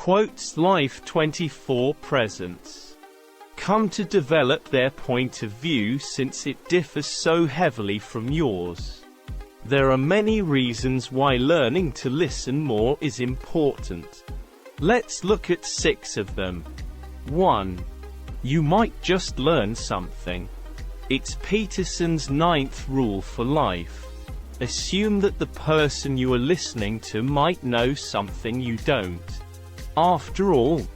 Quotes Life 24 presents. Come to develop their point of view since it differs so heavily from yours. There are many reasons why learning to listen more is important. Let's look at 6 of them. 1. You might just learn something. It's Peterson's 9th rule for life. Assume that the person you are listening to might know something you don't. After all,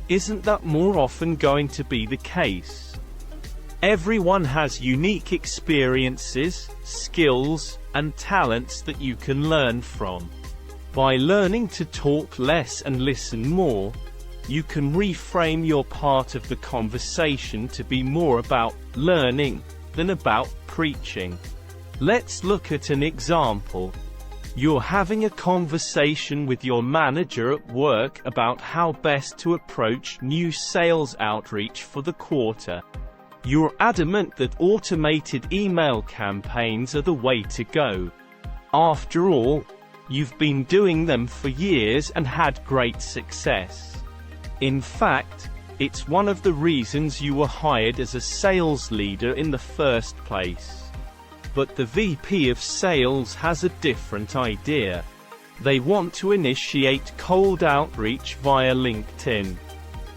isn't that more often going to be the case? Everyone has unique experiences, skills, and talents that you can learn from. By learning to talk less and listen more, you can reframe your part of the conversation to be more about learning than about preaching. Let's look at an example. You're having a conversation with your manager at work about how best to approach new sales outreach for the quarter. You're adamant that automated email campaigns are the way to go. After all, you've been doing them for years and had great success. In fact, it's one of the reasons you were hired as a sales leader in the first place. But the VP of sales has a different idea. They want to initiate cold outreach via LinkedIn.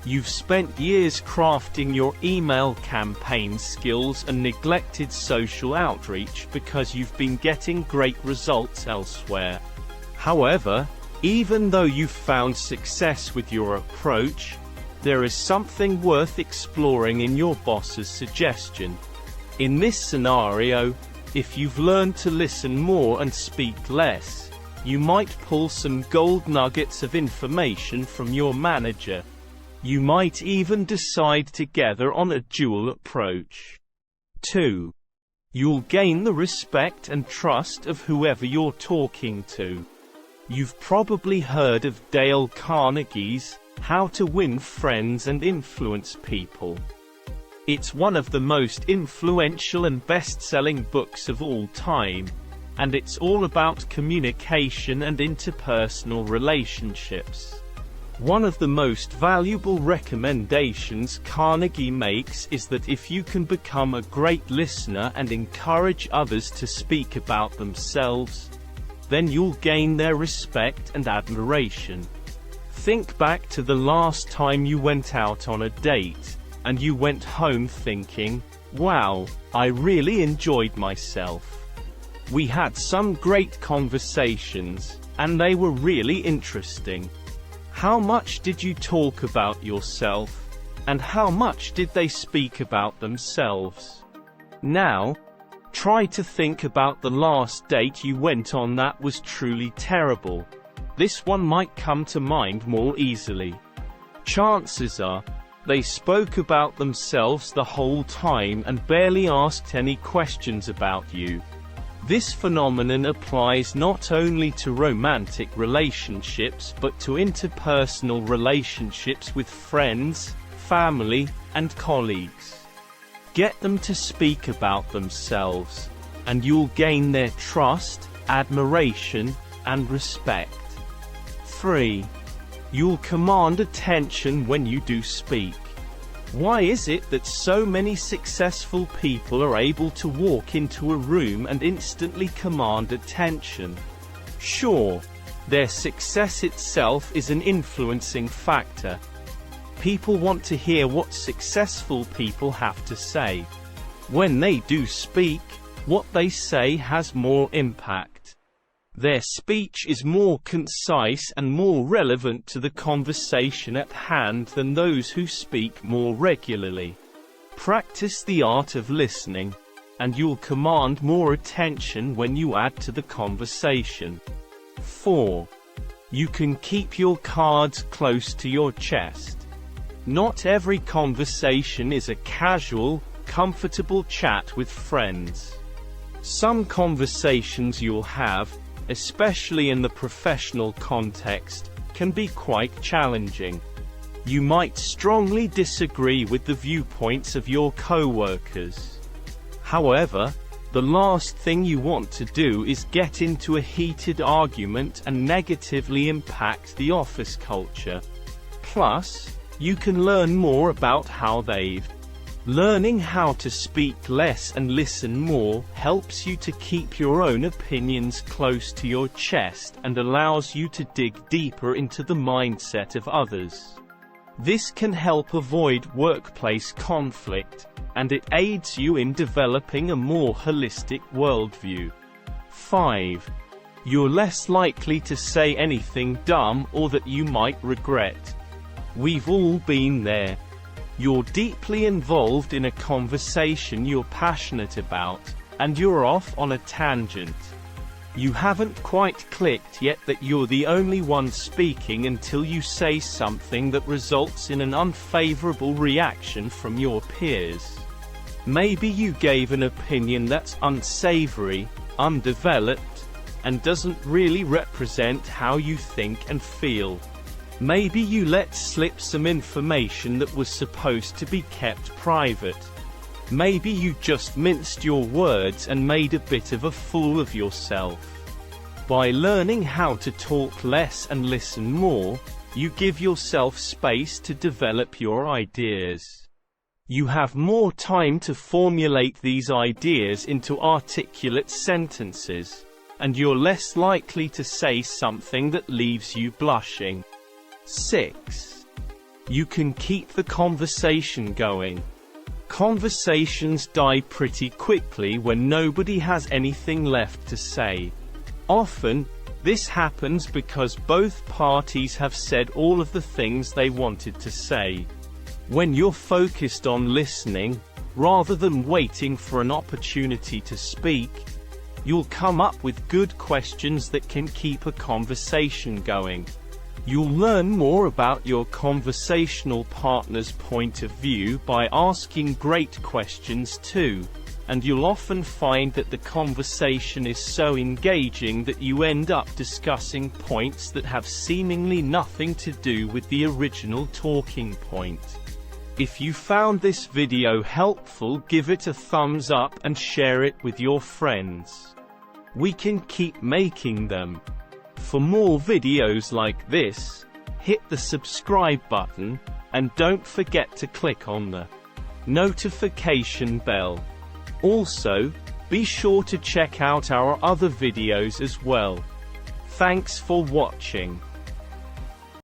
You've spent years crafting your email campaign skills and neglected social outreach because you've been getting great results elsewhere. However, even though you've found success with your approach, there is something worth exploring in your boss's suggestion. In this scenario, if you've learned to listen more and speak less, you might pull some gold nuggets of information from your manager. You might even decide together on a dual approach. 2. You'll gain the respect and trust of whoever you're talking to. You've probably heard of Dale Carnegie's How to Win Friends and Influence People. It's one of the most influential and best-selling books of all time, and it's all about communication and interpersonal relationships. One of the most valuable recommendations Carnegie makes is that if you can become a great listener and encourage others to speak about themselves, then you'll gain their respect and admiration. Think back to the last time you went out on a date, and you went home thinking, "Wow, I really enjoyed myself. We had some great conversations, and they were really interesting." How much did you talk about yourself? And how much did they speak about themselves? Now, try to think about the last date you went on that was truly terrible. This one might come to mind more easily. Chances are, they spoke about themselves the whole time and barely asked any questions about you. This phenomenon applies not only to romantic relationships but to interpersonal relationships with friends, family, and colleagues. Get them to speak about themselves, and you'll gain their trust, admiration, and respect. 3. You'll command attention when you do speak. Why is it that so many successful people are able to walk into a room and instantly command attention? Sure, their success itself is an influencing factor. People want to hear what successful people have to say. When they do speak, what they say has more impact. Their speech is more concise and more relevant to the conversation at hand than those who speak more regularly. Practice the art of listening, and you'll command more attention when you add to the conversation. 4. You can keep your cards close to your chest. Not every conversation is a casual, comfortable chat with friends. Some conversations you'll have, especially in the professional context, can be quite challenging. You might strongly disagree with the viewpoints of your co-workers. However, the last thing you want to do is get into a heated argument and negatively impact the office culture. Plus, you can learn more about how they've. Learning how to speak less and listen more helps you to keep your own opinions close to your chest and allows you to dig deeper into the mindset of others. This can help avoid workplace conflict, and it aids you in developing a more holistic worldview. 5. You're less likely to say anything dumb or that you might regret. We've all been there. You're deeply involved in a conversation you're passionate about, and you're off on a tangent. You haven't quite clicked yet that you're the only one speaking until you say something that results in an unfavorable reaction from your peers. Maybe you gave an opinion that's unsavory, undeveloped, and doesn't really represent how you think and feel. Maybe you let slip some information that was supposed to be kept private. Maybe you just minced your words and made a bit of a fool of yourself. By learning how to talk less and listen more, you give yourself space to develop your ideas. You have more time to formulate these ideas into articulate sentences, and you're less likely to say something that leaves you blushing. 6. You can keep the conversation going. Conversations die pretty quickly when nobody has anything left to say. Often, this happens because both parties have said all of the things they wanted to say. When you're focused on listening, rather than waiting for an opportunity to speak, you'll come up with good questions that can keep a conversation going. You'll learn more about your conversational partner's point of view by asking great questions too, and you'll often find that the conversation is so engaging that you end up discussing points that have seemingly nothing to do with the original talking point. If you found this video helpful, give it a thumbs up and share it with your friends. We can keep making them. For more videos like this, hit the subscribe button, and don't forget to click on the notification bell. Also, be sure to check out our other videos as well. Thanks for watching.